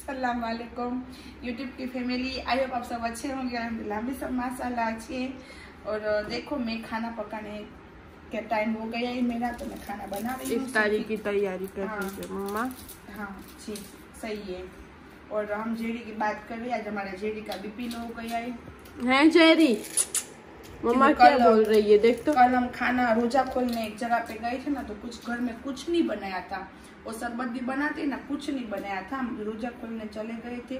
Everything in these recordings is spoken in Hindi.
अस्सलाम वालेकुम यूट्यूब की फैमिली। आई होप आप सब अच्छे होंगे। अल्हम्दुलिल्लाह भी सब माशाल्लाह अच्छे। और देखो मैं खाना पकाने का टाइम हो गया है मेरा, तो मैं खाना बना रही हूँ। इफ्तारी की तैयारी कर रही है मम्मा। हाँ जी सही है। और हम जेरी की बात कर रहे हैं। आज हमारे जेरी का बीपी लो हो गया है जेरी। मम्मा क्या बोल रही है देख तो। कल हम खाना रोजा खोलने एक जगह पे गए थे ना, तो कुछ घर में कुछ नहीं बनाया था। वो शरबत भी बनाते ना, कुछ नहीं बनाया था। हम रोजा खोलने चले गए थे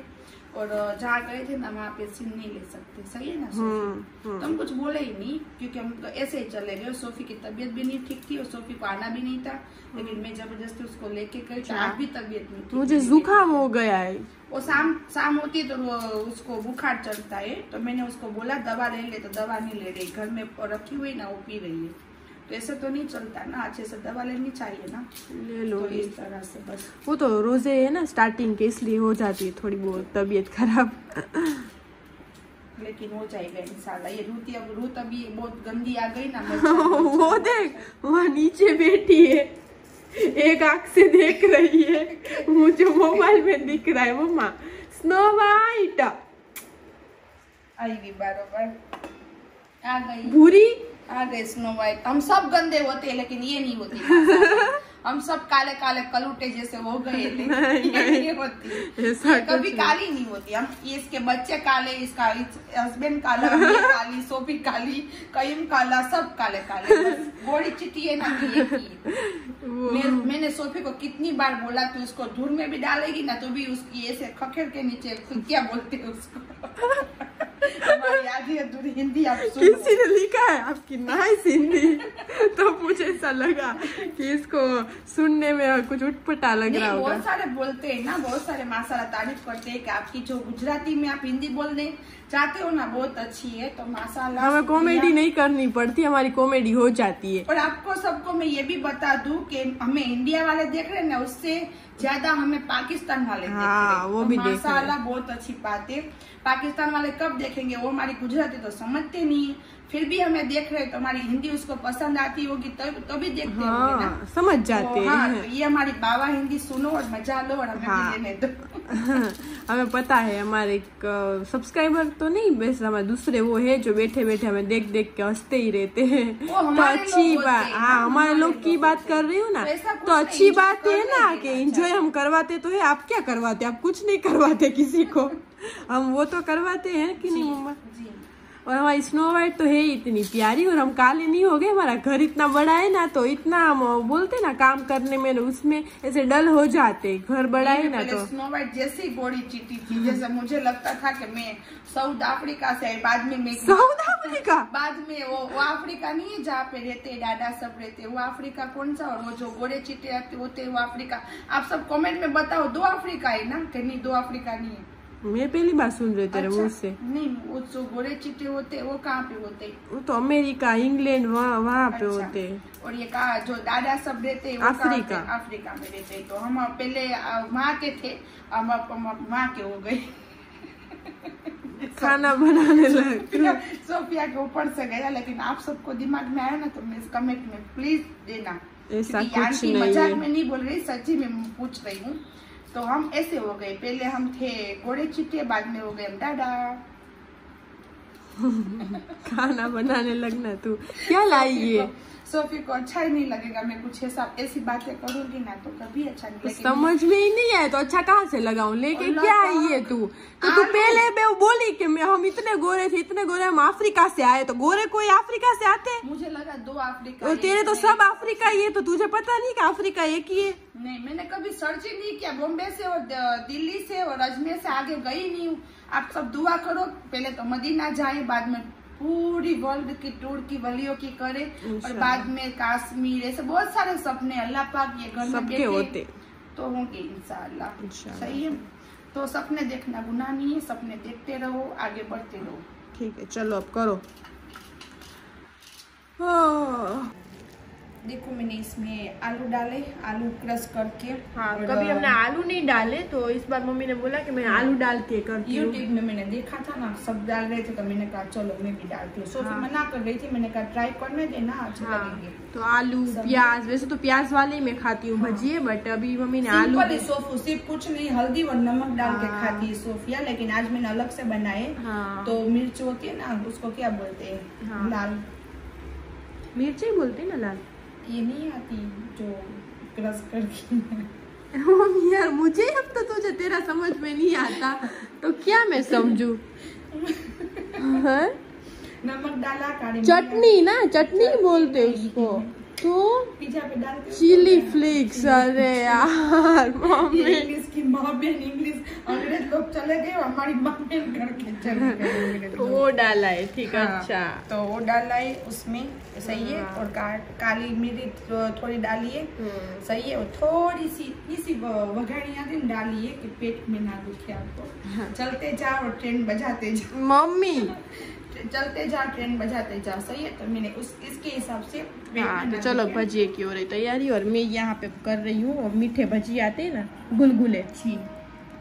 और जहाँ गए थे ना वहाँ पे सीन नहीं ले सकते, सही है ना सोफी। तो हम कुछ बोले ही नहीं क्योंकि हम ऐसे ही चले गए। सोफी की तबीयत भी नहीं ठीक थी और सोफी को आना भी नहीं था, लेकिन मैं जबरदस्ती उसको लेके गई। आज भी तबीयत नहीं थी, मुझे जुकाम हो गया है। वो शाम होती है तो वो उसको बुखार चढ़ता है। तो मैंने उसको बोला दवा ले ले, तो दवा नहीं ले रही। घर में रखी हुई ना वो पी रही है। तो ऐसे तो नहीं चलता ना, अच्छे से दवा लेनी चाहिए ना। ले लो। तो इस तरह से बस वो तो रोजे है ना स्टार्टिंग के, इसलिए हो जाती है थोड़ी बहुत तबीयत खराब। लेकिन हो जाएगा इंशाल्लाह। ये रूत अभी बहुत गंदी आ गई ना। वो देख वहाँ नीचे बैठी है, एक आंख से देख रही है, मुझे मोबाइल में दिख रहा है। मम्मा स्नो वाइट आएगी बराबर, आ गई भूरी आ गए स्नो वाइट। हम सब गंदे होते हैं लेकिन ये नहीं होती। हम सब काले काले कलूटे जैसे हो गए थे। नहीं होती, कभी काली नहीं होती। हम इसके बच्चे काले, इसका हस्बैंड काला, मैं काली, सोफी काली, कईम काला, सब काले काले। गोरी चिट्टी है ना ये। मैंने सोफी को कितनी बार बोला तू इसको धूल में भी डालेगी ना, तो भी उसकी ऐसे खखेड़ के नीचे क्या बोलते हैं उसको। हमारी हिंदी आप किसी ने लिखा है आपकी नाइस हिंदी, तो मुझे ऐसा लगा कि इसको सुनने में कुछ उटपटा लग रहा होगा। बहुत सारे बोलते हैं ना, बहुत सारे माशाल्लाह तारीफ करते हैं कि आपकी जो गुजराती में आप हिंदी बोलने चाहते हो ना बहुत अच्छी है। तो माशाल्लाह हमें कॉमेडी नहीं करनी पड़ती, हमारी कॉमेडी हो जाती है। और आपको सबको मैं ये भी बता दूं कि हमें इंडिया वाले देख रहे हैं ना, उससे ज्यादा हमें पाकिस्तान वाले देख रहे हैं। वो भी माशाल्लाह बहुत अच्छी बात है। पाकिस्तान वाले कब देखेंगे, वो हमारी गुजराती तो समझते नहीं है, फिर भी हमें देख रहे हैं तो हमारी हिंदी उसको पसंद आती होगी तभी देखते होंगे ना, समझ जाते हैं। तो ये हमारी बाबा हिंदी सुनो और मजा लो और हमें भी लेने दो। हमें पता है हमारे सब्सक्राइबर तो नहीं, वैसे हमारे दूसरे वो है जो बैठे बैठे हमें देख देख के हंसते ही रहते हैं। तो अच्छी बात, हाँ हमारे लोग की बात कर रही हूँ ना, तो अच्छी बात है ना कि एंजॉय हम करवाते तो है। आप क्या करवाते, आप कुछ नहीं करवाते किसी को, हम वो तो करवाते हैं कि नहीं मम्मा। और हमारी स्नो वाइट तो है इतनी प्यारी, और हम काले नहीं हो गए। हमारा घर इतना बड़ा है ना, तो इतना हम बोलते ना काम करने में उसमें ऐसे डल हो जाते। घर बड़ा है ना, तो स्नो वाइट जैसी बॉडी चिट्टी थी, जैसे मुझे लगता था कि मैं साउथ अफ्रीका से। बाद में मैं साउथ अफ्रीका, बाद में वो अफ्रीका नहीं है जहाँ पे रहते डाडा सब रहते, वो अफ्रीका कौन सा, और वो जो गोरे चिट्टे होते वो अफ्रीका। आप सब कमेंट में बताओ, 2 अफ्रीका है ना कि नहीं? 2 अफ्रीका नहीं है, मैं पहली बार सुन रही तेरे मुंह से। नहीं वो जो गोरे चिट्टे होते वो कहाँ पे होते? वो तो अमेरिका, इंग्लैंड, वहाँ पे होते। और ये कहा जो दादा सब रहते अफ्रीका में रहते। तो हम पहले वहाँ के थे, हम वहाँ के हो गए। खाना बनाने लगे। सोफिया के ऊपर से गया, लेकिन आप सबको दिमाग में आया ना तो मैं कमेंट में प्लीज देना। ऐसा कुछ नहीं मजाक में नहीं बोल रही, सच्ची में पूछ रही हूँ। तो हम ऐसे हो गए, पहले हम थे गोरे चिट्टे, बाद में हो गए हम डाडा। खाना बनाने लगना तू क्या लाई है? सोफी को अच्छा ही नहीं लगेगा मैं कुछ ऐसी बातें करूंगी ना, तो कभी अच्छा नहीं लगेगा। समझ में ही नहीं आया तो अच्छा कहाँ से लगाऊं? लेके क्या आई है तू? तो तू पहले बोली कि हम इतने गोरे थे, इतने गोरे, हम अफ्रीका से आए। तो गोरे कोई अफ्रीका से आते? मुझे लगा 2 अफ्रीका। और तेरे तो सब अफ्रीका ही है, तो तुझे पता नहीं कि अफ्रीका एक ही है? नहीं, मैंने कभी सर्च ही नहीं किया। बॉम्बे से और दिल्ली से और अजमेर से आगे गई नहीं हूँ। आप सब दुआ करो, पहले तो मदीना जाए, बाद में पूरी वर्ल्ड की टूर की वलियों की करे, और बाद में कश्मीर, ऐसे बहुत सारे सपने अल्लाह पाक ये घर में बैठे होते तो होंगे इंशाअल्लाह। सही है, तो सपने देखना गुनाह नहीं है, सपने देखते रहो, आगे बढ़ते रहो। ठीक है चलो अब करो। देखो मैंने इसमें आलू डाले, आलू क्रश करके। हाँ, कभी हमने आलू नहीं डाले तो इस बार मम्मी ने बोला कि मैं आलू डाल के करती हूँ। यूट्यूब में मैंने देखा था ना, सब डाल रहे थे तो मैंने कहा चलो मैं भी डालती हूँ। सोफी मना कर रही थी, मैंने कहा ट्राई करने देना, अच्छे लगेंगे। तो आलू प्याज, वैसे तो प्याज वाले ही मैं खाती हूँ भजिए, बट अभी मम्मी ने आलू। सोफू सिर्फ कुछ नहीं, हल्दी और नमक डाल के खाती है सोफिया, लेकिन आज मैंने अलग से बनाए। तो मिर्च होती है ना, उसको क्या बोलते हैं, लाल मिर्च ही बोलते हैं ना, लाल ये नहीं आती जो क्रश करके। यार मुझे अब तो तुझे तेरा समझ में नहीं आता तो क्या मैं समझू। नमक डाला, चटनी ना, चटनी बोलते उसको तो पिज्जा पे डालते चिली फ्लेक्स। अरे यार मम्मी इंग्लिश की माँ बहन, इंग्लिश अंग्रेज लोग चले गए, हमारी माँ बहन घर के चले गए। तो वो डाला है, ठीक है। अच्छा, तो वो डाला है उसमें, सही है। और काली मिर्च थोड़ी डाली है, सही है। और थोड़ी सी वघाड़ी आती डाली है कि पेट में ना दुखे आपको। चलते जाओ और ट्रेन बजाते जाओ मम्मी, चलते जा ट्रेन बजाते जा, सही है। तो मैंने इसके हिसाब से तो चलो भजिए की हो रही तैयारी, और मैं यहाँ पे कर रही हूँ। और मीठे भजिए आते हैं ना, गुलगुले,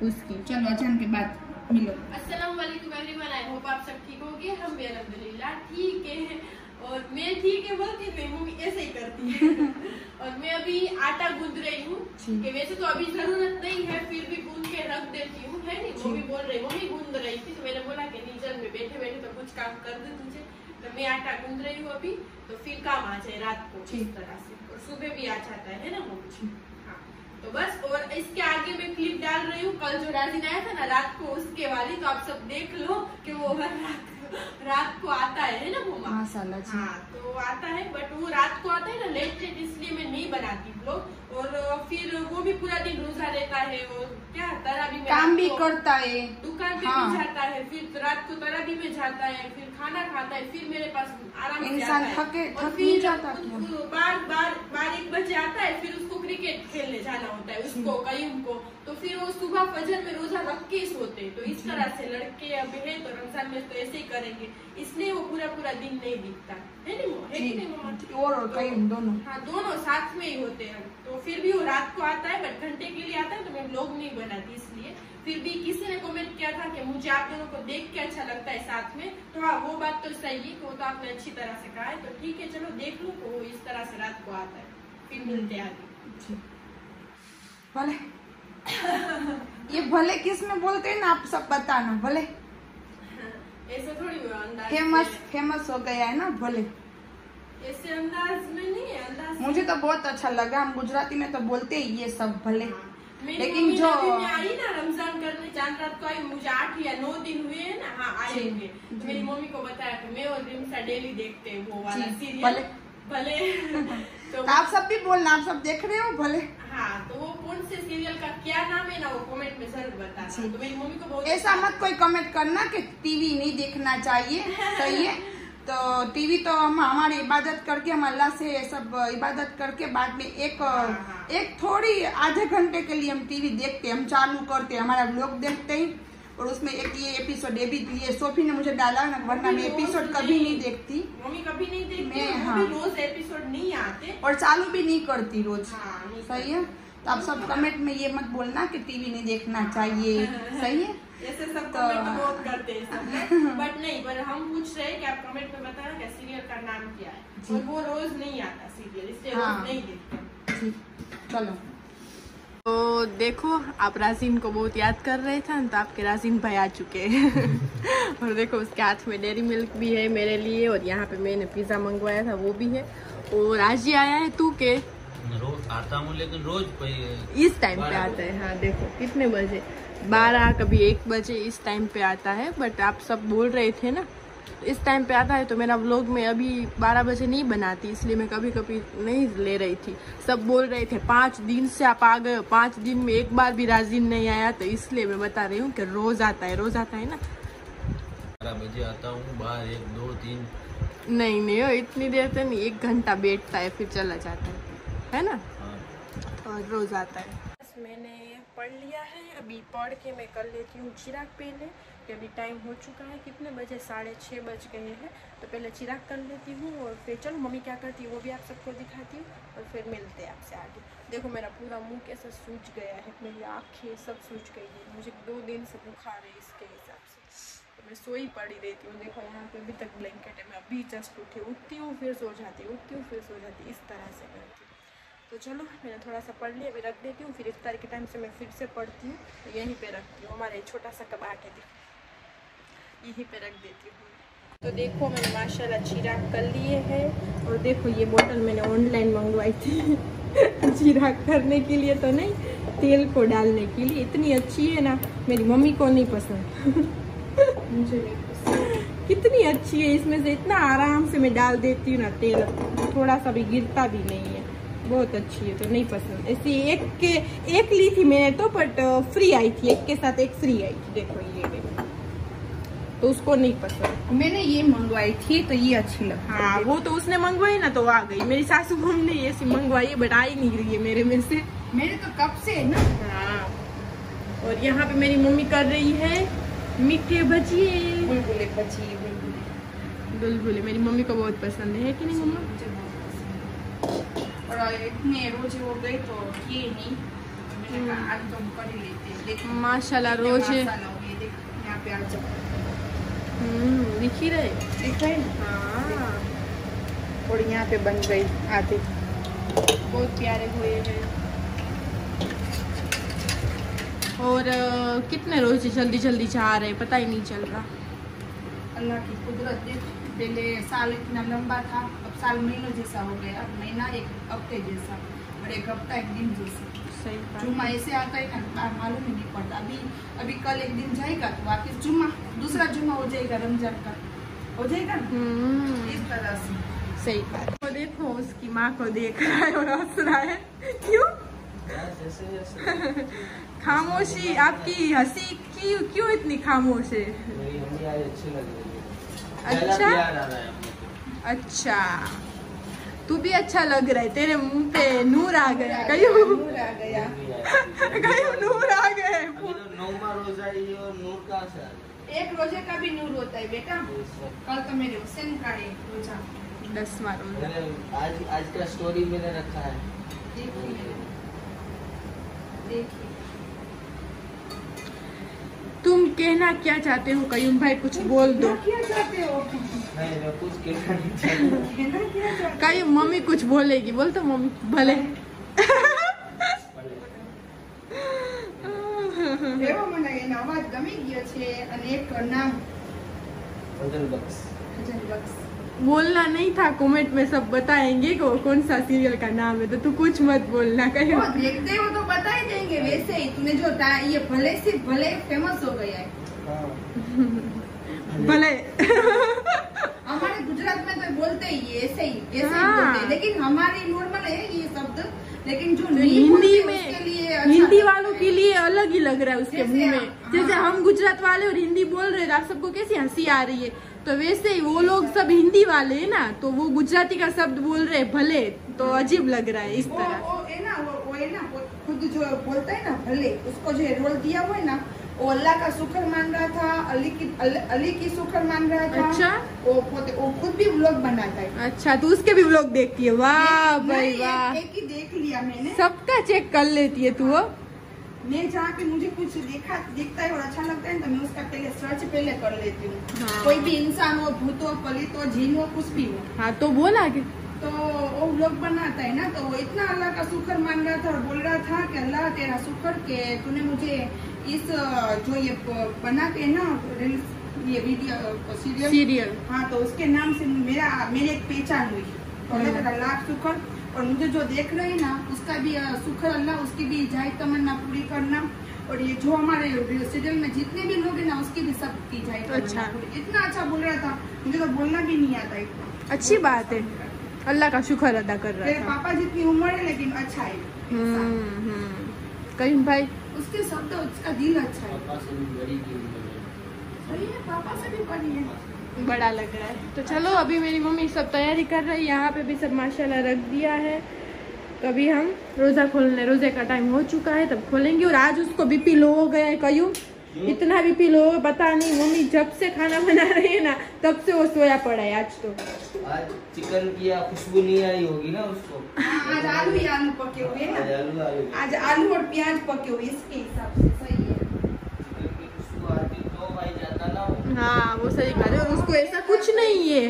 उसकी। चलो अचान के बाद मिलो। अस्सलाम वालेकुम एवरीवन, आई होप आप सब ठीक होंगे। हम भी अल्हम्दुलिल्लाह ठीक है। और मैं ठीक है बोलती हूँ, मम्मी ऐसे ही करती है। और मैं अभी आटा गूंद रही हूँ, कि वैसे तो अभी जरूरत नहीं है, फिर भी गूंद के रख देती हूँ, है नहीं। मम्मी बोल रही, मम्मी गूंद रही थी, तो मैंने बोला कि नीचे में बैठे बैठे तो कुछ काम कर दे तुझे। तो मैं आटा गूंद रही हूँ अभी, तो फिर काम आ जाए रात को इस तरह से, और सुबह भी आ जाता है ना मम्मी। हाँ, तो बस। और इसके आगे मैं क्लिप डाल रही हूँ, कल जो राजीन आया था ना रात को, उसके वाली। तो आप सब देख लो कि वो रात को आता है ना वो माशाल्लाह जी। हाँ, तो आता है, बट वो रात को आता है ना लेट, इसलिए मैं नहीं बनाती ब्लॉग। और फिर वो भी पूरा दिन रोजा रहता है, और क्या तरावी में काम भी करता है, दुकान पे भी जाता है, फिर रात को तरावी में जाता है, फिर खाना खाता है, फिर मेरे पास आराम से आता है। और फिर बार 1 बजे आता है, फिर उसको क्रिकेट खेलने जाना होता है, उसको कयूम को। तो फिर वो सुबह फजर में रोजा रख के सोते। तो इस तरह से लड़के अब है, तो रमजान में तो ऐसे ही करेंगे, इसलिए वो पूरा दिन नहीं दिखता है नहीं। और कयूम दोनों, हाँ दोनों साथ में ही होते हैं। तो फिर भी वो रात को आता है, बट घंटे के लिए आता है, तो मैं ब्लॉग नहीं बनाती इसलिए। फिर भी किसी ने कमेंट किया था कि मुझे आप दोनों को देख के अच्छा लगता है साथ में, तो हाँ वो बात तो सही है, वो तो आपने अच्छी तरह से कहा है। तो ठीक है, चलो देख लो। तो वो इस तरह से रात को आता है, फिर मिलते आगे। भले ये भले किस में बोलते हैं ना, आप सब बताना। भले ऐसे थोड़ी फेमस हो गया है ना, भले ऐसे अंदाज में नहीं है। अंदाज मुझे तो बहुत अच्छा लगा, हम गुजराती में तो बोलते ही ये सब भले। लेकिन जो आई ना रमजान करने, चांद रात को आई, मुझे 8 या 9 दिन हुए है ना। हाँ आए होंगे। तो मेरी मम्मी को बताया कि मैं और रिमसा डेली देखते हैं वो वाला सीरियल भले। तो आप सब भी बोलना, आप सब देख रहे हो भले। हाँ, तो वो कौन से सीरियल का क्या नाम है ना, वो कमेंट में जरूर बताना। तो मेरी मम्मी को बहुत ऐसा मत कोई कमेंट करना कि टीवी नहीं देखना चाहिए, सही है। तो टीवी तो हम हमारी इबादत करके, हम अल्लाह से सब इबादत करके बाद में एक थोड़ी आधे घंटे के लिए हम टीवी देखते, हम चालू करते, हमारा लोग देखते ही। और उसमें एक ये एपिसोड ये सोफी ने मुझे डाला ना, वरना मैं एपिसोड कभी नहीं देखती। मम्मी कभी नहीं देखती, हाँ, रोज एपिसोड नहीं आते, और चालू भी नहीं करती रोज। सही है। तो आप सब कमेंट में ये मत बोलना कि टीवी नहीं देखना चाहिए, सही है। ऐसे सब कमेंट बहुत करते हैं सब, बट नहीं, पर हम पूछ रहे हैं कि आप कमेंट में बताना कि सीरियल का नाम क्या है। और वो रोज नहीं आता सीरियल, इसलिए रोज नहीं देखते। चलो, तो देखो, आप राजीन को बहुत याद कर रहे थे, तो आपके राजीन भाई आ चुके हैं। और देखो उसके हाथ में डेयरी मिल्क भी है मेरे लिए, और यहाँ पे मैंने पिज्जा मंगवाया था वो भी है। और आज ही आया है तू के रोज आता हूँ, लेकिन रोज इस टाइम पे आता है। हाँ देखो कितने बजे, 12 कभी 1 बजे इस टाइम पे आता है। बट आप सब बोल रहे थे ना, इस टाइम पे आता है। तो मेरा व्लॉग में अभी 12 बजे नहीं बनाती, इसलिए मैं कभी कभी नहीं ले रही थी। सब बोल रहे थे 5 दिन से आप आ गए हो, 5 दिन में एक बार भी राजीन नहीं आया, तो इसलिए मैं बता रही हूँ कि रोज आता है ना। 12 बजे आता हूँ, बाहर 1, 2, 3 नहीं हो, इतनी देर तो नहीं, 1 घंटा बैठता है फिर चला जाता है ना। और रोज आता है। मैंने पढ़ लिया है। अभी पढ़ के मैं कर लेती हूँ चिराग पहले, कि अभी टाइम हो चुका है, कितने बजे 6:30 बज गए हैं। तो पहले चिराग कर लेती हूँ और फिर चलो मम्मी क्या करती है वो भी आप सबको दिखाती हूँ और फिर मिलते हैं आपसे आगे। देखो मेरा पूरा मुंह कैसा सूज गया है, मेरी आँखें सब सूज गई है, मुझे 2 दिन से बुखार है इसके हिसाब से। तो मैं सोई पड़ी रहती हूँ। देखो यहाँ पे अभी तक ब्लैंकेट है, मैं अभी जस्ट उठती हूँ फिर सो जाती हूँ, उठती हूँ फिर सो जाती, इस तरह से करती हूँ। तो चलो मैंने थोड़ा सा पढ़ लिया, अभी रख देती हूँ, फिर इफ्तार के टाइम से मैं फिर से पढ़ती हूँ। तो यहीं पे रखती हूँ, हमारे छोटा सा कबाट है, यहीं पे रख देती हूँ। तो देखो मैंने माशाल्लाह चिराग कर लिए हैं। और देखो ये बोतल मैंने ऑनलाइन मंगवाई थी चिराग करने के लिए तो नहीं, तेल को डालने के लिए। इतनी अच्छी है ना, मेरी मम्मी को नहीं पसंद मुझे नहीं पसंद। कितनी अच्छी है, इसमें से इतना आराम से मैं डाल देती हूँ ना तेल, थोड़ा सा भी गिरता भी नहीं है, बहुत अच्छी है। तो नहीं पसंद, ऐसी एक ली थी मैंने तो, बट फ्री आई थी, एक के साथ एक फ्री आई थी। देखो ये देखो, तो उसको नहीं पसंद। मैंने ये मंगवाई थी तो ये अच्छी लगी। हाँ वो तो उसने मंगवाई ना तो आ गई। मेरी सासू मम्मी ने ऐसी मंगवाई है बट आई नहीं रही है मेरे में से। मेरे तो कब से है ना। हाँ और यहाँ पे मेरी मम्मी कर रही है मीठे भजिए, बुलबुले भजिए, बुलबुले मेरी मम्मी को बहुत पसंद है कि नहीं मम्मा? और इतने रोजे हो गए तो ये नहीं, मैंने कहा आज तो कर ही लेते हैं। माशाल्लाह रोजे यहाँ पे आज दिख ही रहे, दिख रहे। हाँ और यहाँ पे बन गई आधे, बहुत प्यारे हुए हैं। और कितने रोजे जल्दी जल्दी जा रहे पता ही नहीं चल रहा। अल्लाह की कुदरत देख, पहले साल इतना लंबा था, अब साल महीनों जैसा हो गया, अब महीना एक हफ्ते जैसा और एक हफ्ता एक दिन जैसा। सही जुम्मा ऐसे आता है ना, मालूम ही नहीं पड़ता। अभी कल एक दिन जाएगा तो वापिस जुम्मा, दूसरा जुम्मा हो जाएगा, रमजान का हो जाएगा इस तरह से। सही बात। तो देखो उसकी माँ को देख रहा है और हंस रहा है, क्यों? खामोशी, आपकी हंसी क्यों इतनी खामोश है? मेरी मम्मी आज अच्छी लग रही है। अच्छा अच्छा, तू भी अच्छा लग रहा है, तेरे मुंह पे नूर आ गया, कहीं नूर आ गया, कहीं नूर आ गए। तो 9वां रोजा है और नूर कहाँ से आ गया? एक रोजे का भी नूर होता है बेटा। कल तो मेरे हुसैन का है रोजा, 10वां रोजा। आज का स्टोरी मैंने रखा है, देखिए। तुम कहना क्या चाहते हो कयूम भाई, कुछ बोल दो। क्या चाहते हो? नहीं मैं कुछ कहना नहीं चाहता। कयूम मम्मी कुछ बोलेगी, बोल तो मम्मी भले। એવો મને એનો અવાજ ગમી ગયો છે અને એક નામ फजल बख्श। बोलना नहीं था, कमेंट में सब बताएंगे कि वो कौन सा सीरियल का नाम है, तो तू कुछ मत बोलना कहीं। देखते हो तो बता ही देंगे, वैसे ही तूने जो ये भले से भले फेमस हो गया है। भले हमारे गुजरात में तो बोलते ही ऐसे ही बोलते हैं, लेकिन हमारी नॉर्मल है ये शब्द, लेकिन जो हिंदी में अच्छा हिंदी वालों के लिए अलग ही लग रहा है उसके मुंह में। जैसे हम गुजरात वाले और हिंदी बोल रहे हैं, आप सबको कैसी हंसी आ रही है, तो वैसे ही वो लोग सब हिंदी वाले है ना, तो वो गुजराती का शब्द बोल रहे हैं भले, तो अजीब लग रहा है इस तरह। वो है ना खुद जो बोलता है ना भले, उसको जो रोल दिया हुआ है ना, वो अल्लाह का शुक्र मान रहा था, अली की शुक्र मान रहा था। अच्छा वो खुद भी व्लॉग बनाता है। अच्छा तो उसके भी व्लॉग देखती है? वाह भाई वाह, एक ही देख लिया मैंने, सबका चेक कर लेती है तू। मैं जहाँ पे मुझे कुछ दिखता है और अच्छा लगता है तो मैं उसका पहले सर्च कर लेती हूँ। हाँ। कोई भी इंसान हो, भूत हो, पलित हो, जीन हो, कुछ भी हो, हाँ तो बोला कि तो वो व्लॉग बनाता है ना, तो वो इतना अल्लाह का शुक्र मान रहा था और बोल रहा था कि अल्लाह तेरा शुक्र के तूने मुझे इस जो ये बनाते हैं ना ये वीडियो सीरियल, हाँ तो उसके नाम से मेरी एक पहचान हुई, तो अल्लाह तेरा लाख शुक्र, और मुझे जो देख रहे हैं ना उसका भी शुक्र अल्लाह, उसकी भी जाए तमन्ना पूरी करना, और ये जो हमारे सीरियल में जितने भी लोग हैं ना उसकी भी सब की जाए। अच्छा इतना अच्छा बोल रहा था, मुझे तो बोलना भी नहीं आता इतना। अच्छी बात है, अल्लाह का शुक्र अदा कर रहा है। पापा जितनी उम्र है लेकिन अच्छा है। कहीं भाई उसके शब्द, उसका दिल अच्छा है। पापा से भी बड़ी सही है, पापा से भी बड़ी है, बड़ा लग रहा है। तो चलो अभी मेरी मम्मी सब तैयारी कर रही है, यहाँ पे भी सब माशाल्लाह रख दिया है। तो अभी हम रोजे का टाइम हो चुका है, तब खोलेंगे। और आज उसको बीपी लो हो गया है, कयूं इतना बीपी लो पता नहीं। मम्मी जब से खाना बना रही है ना तब से वो सोया पड़ा है। आज चिकन की खुशबू नहीं आई होगी ना उसको। आज आलू पके हुए ना, आज आलू और प्याज पके हुए, इसके हिसाब से सही है। खुशबू आती तो भाई जाता ना। हाँ वो सही कह रहे हो, और उसको ऐसा कुछ नहीं है।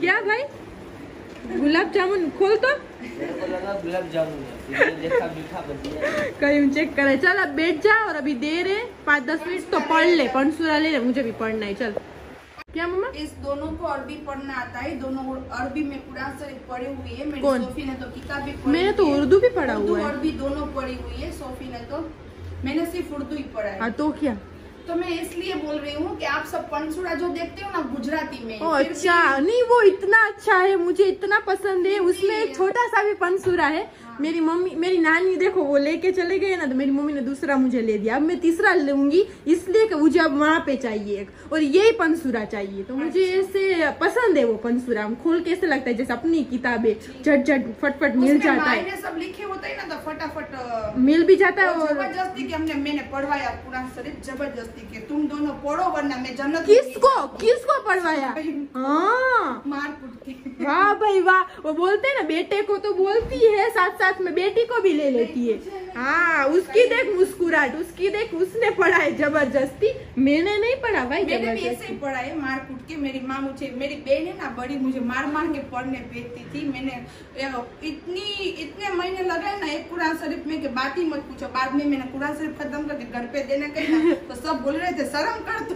क्या भाई गुलाब जामुन खोल तो गुलाब जामुन देखा मीठा बन कहीं चेक करे। चल अब बैठ जा, और अभी दे रहे 5-10 मिनट तो पढ़ ले, पंसुरा ले, मुझे भी पढ़ना है। चल क्या मम्मा? इस दोनों को अरबी पढ़ना आता है, दोनों अरबी में कुरान शरीफ पढ़े हुए है। मेरी कौन? सोफी ने तो किताब भी पढ़ी, मैंने तो उर्दू भी पढ़ा हुआ है। अरबी दोनों पढ़ी हुई है सोफी ने, तो मैंने सिर्फ उर्दू ही पढ़ा है। तो क्या, तो मैं इसलिए बोल रही हूँ कि आप सब पंसुरा जो देखते हो ना गुजराती में। अच्छा नहीं, वो इतना अच्छा है, मुझे इतना पसंद है। उसमें एक छोटा सा भी पंसुरा है। मेरी मम्मी, मेरी नानी देखो वो लेके चले गए ना, तो मेरी मम्मी ने दूसरा मुझे ले दिया। अब मैं तीसरा लूंगी, इसलिए कि मुझे अब वहाँ पे चाहिए एक, और यही पंसुरा चाहिए। तो मुझे ऐसे पसंद है वो पंसुरा। खोल के ऐसे लगता है जैसे अपनी किताबें झट फटफट मिल जाता है। सब लिखे होते हैं ना तो फटाफट मिल भी जाता है। और जबरदस्ती के मैंने पढ़वाया कुरान शरीफ, जबरदस्ती के तुम दोनों पढ़ो वरना मैं जन्नत। किसको पढ़वाया? हाँ मार कुट के। वाह भाई वाह, वो बोलते हैं ना बेटे को तो बोलती है, साथ साथ में बेटी को भी ले लेती है। हाँ उसकी देख मुस्कुराहट, उसकी देख, उसने पढ़ा है जबरदस्ती, मैंने नहीं पढ़ा भाई। मैंने भी ऐसे ही पढ़ा है मार कुट के। मेरी माँ मुझे, मेरी बहन है ना बड़ी, मुझे मार मार के पढ़ने भेजती थी। मैंने इतने महीने लगाए ना एक कुरान शरीफ में कि बात ही मत पूछो। बाद में मैंने कुरान शरीफ खत्म करके घर पे देने गई ना तो सब बोल रहे थे शर्म कर तू।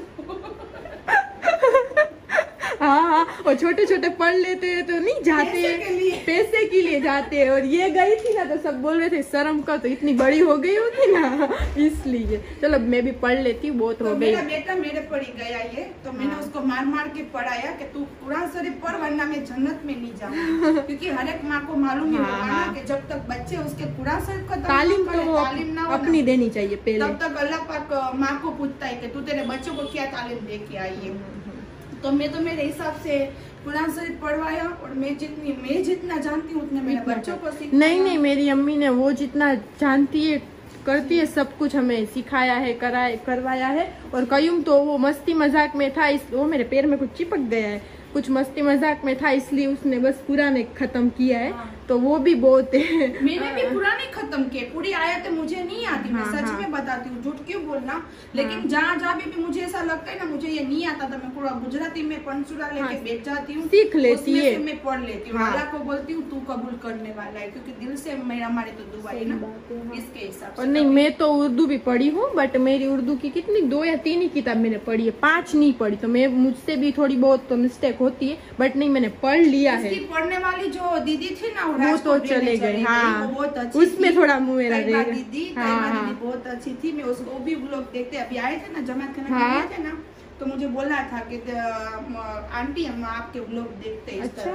हाँ और छोटे छोटे पढ़ लेते हैं तो नहीं जाते, पैसे के लिए जाते हैं। और ये गई थी ना तो सब बोल रहे थे शर्म का, तो इतनी बड़ी हो गई होगी ना इसलिए। चलो मैं भी पढ़ लेती हूँ, बहुत हो गई। मेरा बेटा मेरे पढ़ गया ये, तो मैंने उसको मार मार के पढ़ाया कि तू कुरान शरीफ पढ़ वरना मैं जन्नत में नहीं जाऊंगी। क्योंकि हर एक माँ को मालूम है कि जब तक बच्चे उसके कुरान शरीफ का तालीम ना अपनी देनी चाहिए पहले, तब तक अल्लाह पाक माँ को पूछता है कि तू तेरे बच्चों को क्या तालीम दे के आई है। तो मैं तो मेरे हिसाब से कुरान शरीफ पढ़वाया, और मैं जितना जानती हूँ उतने मेरे बच्चों को सिखाया। नहीं मेरी अम्मी ने वो जितना जानती है करती है, सब कुछ हमें सिखाया है, करवाया है। और कयूम तो वो मस्ती मजाक में था, वो मेरे पैर में कुछ चिपक गया है, कुछ मस्ती मजाक में था इसलिए उसने बस पुराने खत्म किया है। तो वो भी बहुत है। मैंने भी पुराने खत्म किए, पूरी आयतें मुझे नहीं आती। मैं सच में बताती हूँ, झूठ क्यों बोलना। लेकिन जहाँ भी मुझे ऐसा लगता है ना मुझे ये नहीं आता था, मैं पूरा गुजराती में पंसुरा लेके बैठ जाती हूँ, सीख लेती है, मैं पढ़ लेती हूँ। अल्लाह को बोलती हूँ तू कबूल करने वाला है, क्योंकि दिल से मेरा हमारी तो दुआ है ना, इसके हिसाब से। और नहीं मैं तो उर्दू भी पढ़ी हूँ, बट मेरी उर्दू की कितनी 2 या 3 ही किताब मैंने पढ़ी है, 5 नहीं पढ़ी। तो मैं मुझसे भी थोड़ी बहुत तो मिस्टेक होती है, बट नहीं मैंने पढ़ लिया है। पढ़ने वाली जो दीदी थी ना वो तो चले गए। हाँ बहुत अच्छी, उसमें थोड़ा मुँह मेरा दीदी दीदी बहुत अच्छी थी। मैं उसको भी ब्लॉग देखते, अभी आए थे ना जमात खाना गए थे ना, तो मुझे बोला था कि आंटी हम आपके ब्लॉग देखते हैं। अच्छा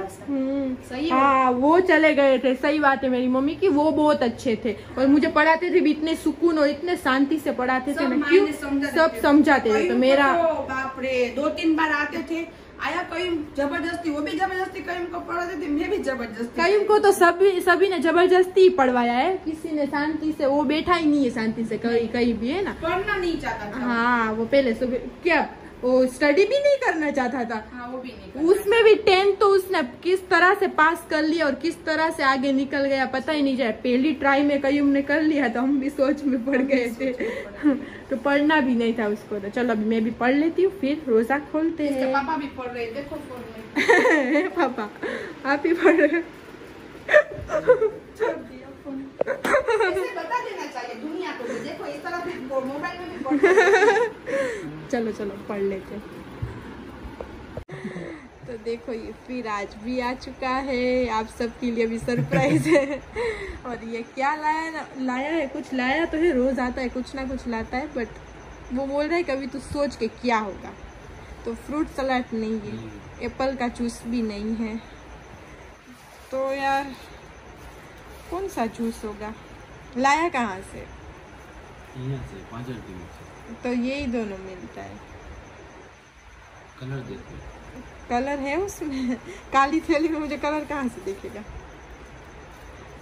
सही। हाँ वो चले गए थे, सही बात है मेरी मम्मी की, वो बहुत अच्छे थे। और मुझे पढ़ाते थे भी इतने सुकून और इतने शांति से पढ़ाते थे ना, क्यों सब समझाते थे। तो मेरा बाप रे 2-3 बार आते थे, आया कयूम जबरदस्ती, वो भी जबरदस्ती कयूम को पढ़ाते थे, मैं भी जबरदस्ती। कयूम को तो सभी ने जबरदस्ती पढ़वाया है, किसी ने शांति से, वो बैठा ही नहीं है शांति से कहीं भी, है ना, पढ़ना नहीं चाहता था। हाँ वो पहले सुबह क्या वो स्टडी भी नहीं करना चाहता था। हाँ, वो भी नहीं उसमें भी 10 तो उसने किस तरह से पास कर लिया और किस तरह से आगे निकल गया पता ही नहीं जाए। पहली ट्राई में कयूम ने कर लिया, तो हम भी सोच में पड़ गए थे। तो पढ़ना भी नहीं था उसको। तो चलो अभी मैं भी पढ़ लेती हूँ, फिर रोजा खोलते हैं। पापा भी पढ़ रहे, देखो फोन में। पापा आप ही पढ़ रहे। ऐसे बता देना चाहिए दुनिया को, देखो इस तरह फिर मोबाइल में भी पढ़। चलो पढ़ लेते। तो देखो ये फिर आज भी आ चुका है, आप सबके लिए भी सरप्राइज है। और ये क्या लाया है, कुछ लाया तो है, रोज आता है कुछ ना कुछ लाता है, बट वो बोल रहा है कभी तो सोच के क्या होगा। तो फ्रूट सलाद नहीं है, एप्पल का जूस भी नहीं है, तो यार कौन सा जूस होगा। लाया कहाँ से? यहाँ से 5 रुपये। तो यही दोनों मिलता है। कलर देखो कलर है उसमें। काली थैली में मुझे कलर कहाँ से दिखेगा?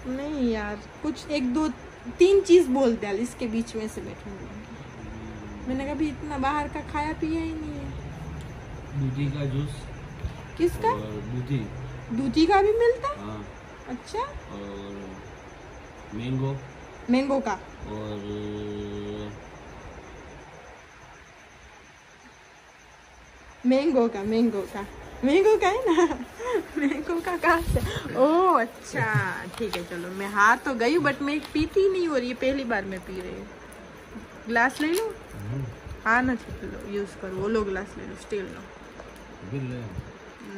नहीं यार, कुछ 1 2 3 चीज बोल दे, इसके बीच में से बैठूंगी। मैंने कभी इतना बाहर का खाया पिया ही नहीं है। दूधी का जूस। किसका? दूधी। दूधी का भी मिलता? हाँ। अच्छा। और मैंगो। मैंगो का। और मैंगो का है ना। मैंगो का कहाँ से? ओह अच्छा, ठीक है चलो। मैं हार तो गई बट मैं पीती नहीं हो रही है, पहली बार मैं पी रही हूँ। ग्लास ले लो। हाँ ना, लो यूज करो। वो लो ग्लास ले लो, स्टील लो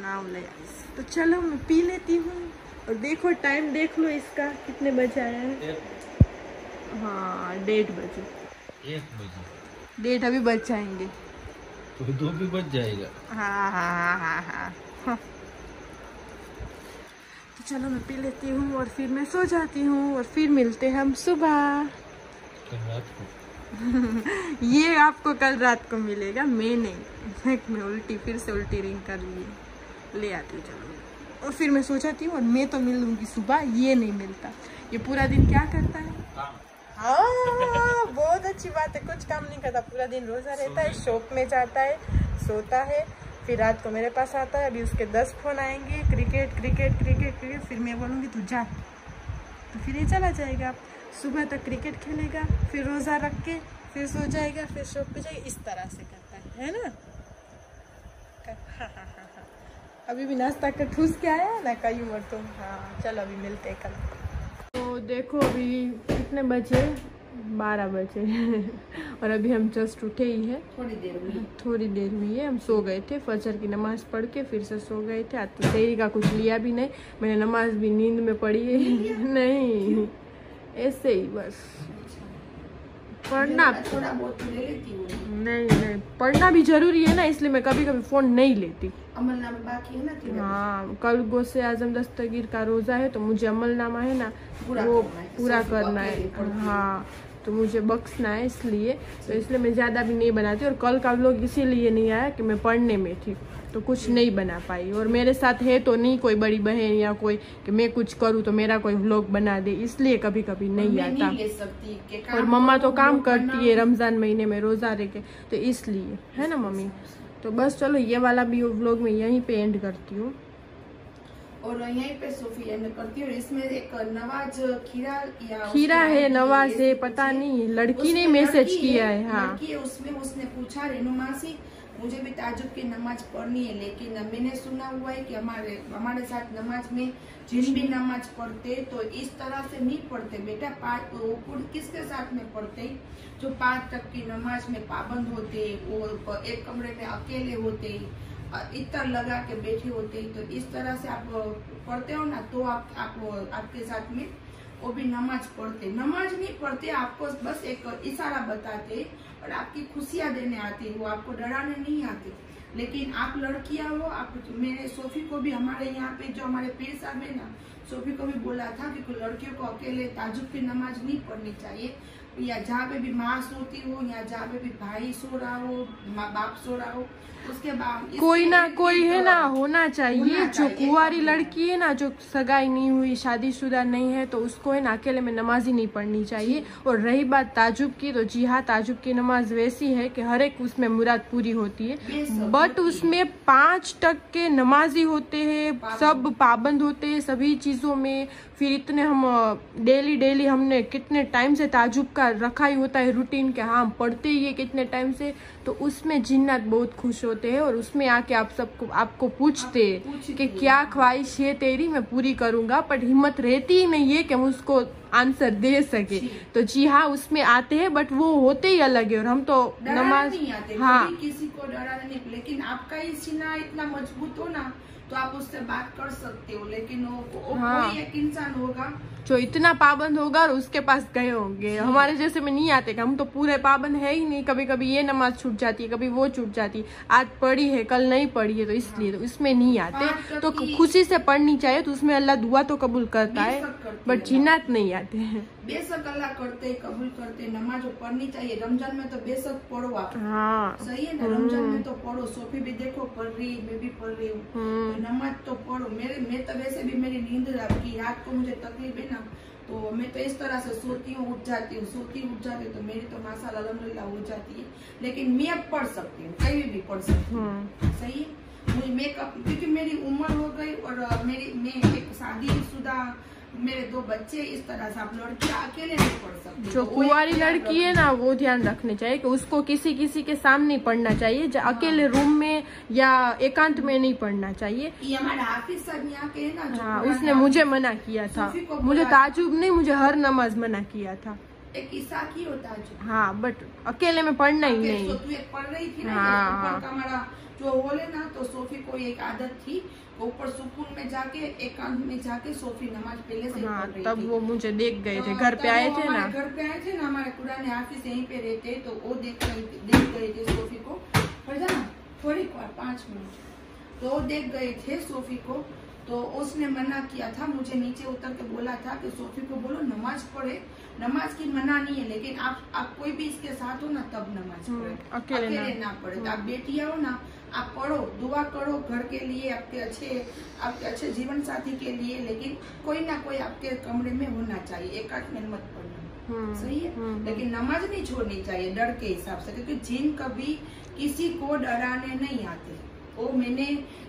ना ले। तो चलो मैं पी लेती हूँ। और देखो टाइम देख लो इसका, कितने बजे आया है? हाँ 1:30 बजे। 1 बजे 1:30 अभी बच जाएंगे तो 2 भी बच जाएगा। हाँ। तो चलो मैं पी लेती हूँ और फिर मैं सो जाती हूँ और फिर मिलते हैं हम सुबह। कल रात को। ये आपको कल रात को मिलेगा, मैं नहीं। मैं उल्टी, फिर से उल्टी रिंग कर ले आती हूँ। चलो और फिर मैं सो जाती हूँ और मैं तो मिल लूँगी सुबह। ये नहीं मिलता। ये पूरा दिन क्या करता है? हाँ बहुत अच्छी बात है, कुछ काम नहीं करता, पूरा दिन रोजा रहता है, शॉप में जाता है, सोता है, फिर रात को मेरे पास आता है। अभी उसके 10 फोन आएंगे, क्रिकेट। फिर मैं बोलूँगी तू जा, तो फिर ये चला जाएगा। सुबह तक क्रिकेट खेलेगा, फिर रोजा रख के फिर सो जाएगा, फिर शॉप पे जाएगा। इस तरह से करता है ना। हाँ। अभी भी नाश्ता कर ठूस के आया ना कई उम्र तुम। हाँ चलो अभी मिलते हैं कल। तो देखो अभी कितने बजे? 12 बजे। और अभी हम जस्ट उठे ही है, थोड़ी देर हुई है। हम सो गए थे, फजर की नमाज पढ़ के फिर से सो गए थे। आज तो सहरी का कुछ लिया भी नहीं, मैंने नमाज भी नींद में पढ़ी है। नहीं ऐसे ही बस पढ़ना, थोड़ा बहुत ले लेती हूँ। नहीं पढ़ना भी जरूरी है ना, इसलिए मैं कभी कभी फोन नहीं लेती। अमलनामा बाकी है ना? हाँ कल गौसे आजम दस्तगीर का रोजा है, तो मुझे अमलनामा है ना वो पूरा करना है। हाँ तो मुझे बख्शना है, इसलिए मैं ज़्यादा भी नहीं बनाती। और कल का व्लॉग इसीलिए नहीं आया कि मैं पढ़ने में थी, तो कुछ नहीं बना पाई। और मेरे साथ है तो नहीं कोई बड़ी बहन या कोई कि मैं कुछ करूँ तो मेरा कोई व्लॉग बना दे, इसलिए कभी कभी नहीं आता। और मम्मा तो काम करती है रमजान महीने में रोजा रह के, तो इसलिए है ना मम्मी। तो बस चलो ये वाला भी व्लॉग मैं यहीं पे एंड करती हूँ। और यहीं पे सोफी एंड करती हूँ। इसमें एक नवाज खीरा है, नवाज है, पता नहीं, लड़की ने मैसेज किया है। हाँ लड़की है, उसमें उसने पूछा रेनू मासी मुझे भी ताजुब की नमाज पढ़नी है, लेकिन मैंने सुना हुआ है कि हमारे साथ नमाज में जिन भी नमाज पढ़ते तो इस तरह से नहीं पढ़ते बेटा। 5 किसके साथ में पढ़ते? जो 5 तक की नमाज में पाबंद होते, वो एक कमरे में अकेले होते, इतर लगा के बैठे होते। तो इस तरह से आप पढ़ते हो ना, तो आपके साथ में वो भी नमाज पढ़ते। नमाज नहीं पढ़ते, आपको बस एक इशारा बताते और आपकी खुशियां देने आते, वो आपको डराने नहीं आते। लेकिन आप लड़कियां हो, आप मैंने सोफी को भी हमारे यहाँ पे जो हमारे पीर साहब है ना, सोफी को भी बोला था कि लड़कियों को अकेले ताजुब की नमाज नहीं पढ़नी चाहिए। या जहाँ पे भी माँ सोती हो या जहाँ पे भी भाई सो रहा हो, माँ बाप सो रहा हो, उसके बाद कोई ना कोई है ना होना चाहिए। जो कुंवारी लड़की है ना, जो सगाई नहीं हुई, शादीशुदा नहीं है, तो उसको है ना अकेले में नमाज ही नहीं पढ़नी चाहिए। और रही बात ताजुब की, तो जी हाँ ताजुब की नमाज वैसी है कि हर एक उसमें मुराद पूरी होती है, बट उसमें 5% नमाजी होते हैं, सब पाबंद होते हैं सभी चीजों में। फिर इतने हम डेली हमने कितने टाइम से ताजुब का रखा ही होता है रूटीन के, हाँ हम पढ़ते ही है कितने टाइम से। तो उसमें जिन्नात बहुत खुश होते हैं और उसमें आके आपको पूछते हैं कि क्या ख्वाहिश है तेरी, मैं पूरी करूंगा। पर हिम्मत रहती ही नहीं है कि हम उसको आंसर दे सके। तो जी हाँ उसमें आते हैं, बट वो होते ही अलग है। और हम तो नमाज हाँ किसी को डरा नहीं, लेकिन आपका ही सीना इतना मजबूत हो ना, तो आप उससे बात कर सकते हो, लेकिन वो कोई एक इंसान होगा जो इतना पाबंद होगा और उसके पास गए होंगे। हमारे जैसे में नहीं आते, हम तो पूरे पाबंद है ही नहीं। कभी कभी ये नमाज छूट जाती है, कभी वो छूट जाती है, आज पढ़ी है कल नहीं पढ़ी है, तो इसलिए तो इसमें नहीं आते। तो खुशी से पढ़नी चाहिए, तो उसमें अल्लाह दुआ तो कबूल करता है, बट जिन्नात नहीं आते हैं। बेशक अल्लाह करते कबूल करते, नमाज पढ़नी चाहिए। रमजान में तो बेशक पढ़ो आप, सही है ना, रमजान में तो पढ़ो। सोफी भी देखो पढ़ रही, मैं भी पढ़ रही हूँ, तो नमाज तो पढ़ो। मैं तो वैसे भी मेरी नींद की रात को मुझे तकलीफ है ना, तो मैं तो इस तरह से सोती हूँ उठ जाती हूँ, सोती उठ जाती हूँ, तो मेरी तो माशाअल्लाह अल्हम्दुलिल्लाह हो जाती है। लेकिन मैं अब पढ़ सकती हूँ, कहीं भी पढ़ सकती हूँ, सही है। मुझे मेकअप, क्योंकि मेरी उम्र हो गई और मैं एक शादीशुदा, मेरे 2 बच्चे, इस तरह से आप लड़कियां अकेले नहीं पढ़ सकती। जो कुंवारी लड़की है ना, वो ध्यान रखने चाहिए कि उसको किसी के सामने पढ़ना चाहिए, अकेले रूम में या एकांत में नहीं पढ़ना चाहिए। ये हमारे हाफिज साहब यहाँ के ना, हाँ, उसने मुझे मना किया था, मुझे ताजुब नहीं, मुझे हर नमाज मना किया था। एक ईसा की होता है, हाँ, बट अकेले में पढ़ना ही नहीं। तू एक पढ़ रही थी ना, हमारा जो बोले ना, तो सोफी को एक आदत थी, ऊपर सुकून में जाके एकांत में जाके सोफी नमाज पहले से पढ़ रही तब थी। वो मुझे देख गए थे, घर पे आए थे ना, घर पे आए थे ना, हमारे पुराने हाफिज यहीं पे रहते, तो वो देख गए थे सोफी को, पढ़ जाना थोड़ी 5 मिनट, तो वो देख गए थे सोफी को, तो उसने मना किया था, मुझे नीचे उतर के बोला था कि सोफी को बोलो नमाज पढ़े, नमाज की मना नहीं है, लेकिन आप कोई भी इसके साथ हो ना तब नमाज पढ़े, अकेले ना पढ़े। तो आप बेटियां हो ना, आप पढ़ो, दुआ करो घर के लिए, आपके अच्छे जीवन साथी के लिए, लेकिन कोई ना कोई आपके कमरे में होना चाहिए, एकांत में मत पढ़ना, सही है। लेकिन नमाज नहीं छोड़नी चाहिए डर के हिसाब से, क्योंकि जिन कभी किसी को डराने नहीं आते, वो मैंने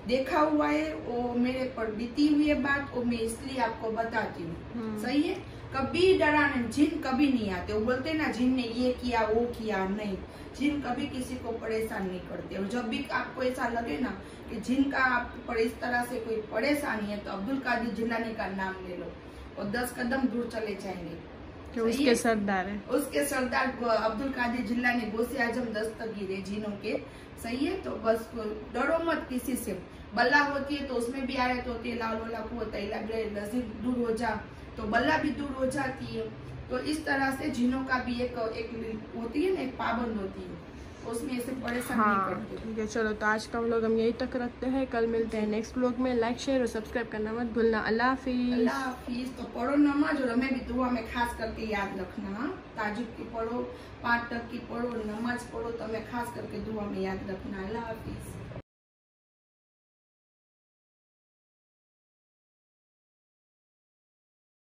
देखा हुआ है, वो मेरे पर बीती हुई है बात, वो मैं इसलिए आपको बताती हूँ, सही है। कभी डराने जिन कभी नहीं आते। वो बोलते ना जिन ने ये किया वो किया, नहीं, जिन कभी किसी को परेशान नहीं करते। और जब भी आपको ऐसा लगे ना कि जिन का आप पर इस तरह से कोई परेशानी है, तो अब्दुल कादिर जिलानी का नाम ले लो और 10 कदम दूर चले जाएंगे। उसके सरदार है, उसके सरदार अब्दुल कादिर जिलानी, गौसे आजम दस्तगीर है जिनों के, सही है। तो बस डरो मत किसी से। बल्ला होती है तो उसमें भी आयत होती है, लाला होता है, नजीर दूर हो जा, तो बल्ला भी दूर हो जाती है। तो इस तरह से जिनों का भी एक होती है ना, एक पाबंद होती है, उसमें ऐसे परेशान नहीं करते। ठीक है, चलो तो आज का व्लॉग हम यही तक रखते हैं, कल मिलते हैं नेक्स्ट व्लॉग में। लाइक शेयर और सब्सक्राइब करना मत भूलना। अल्लाह हाफिज। अल्लाह हाफिज। तो पढ़ो नमाज, और हमें भी दुआ में खास करके याद रखना, ताजुब की पढ़ो, 5 टक की पढ़ो, नमाज पढ़ो, तो हमें खास करके दुआ में याद रखना। अल्लाह हाफिज।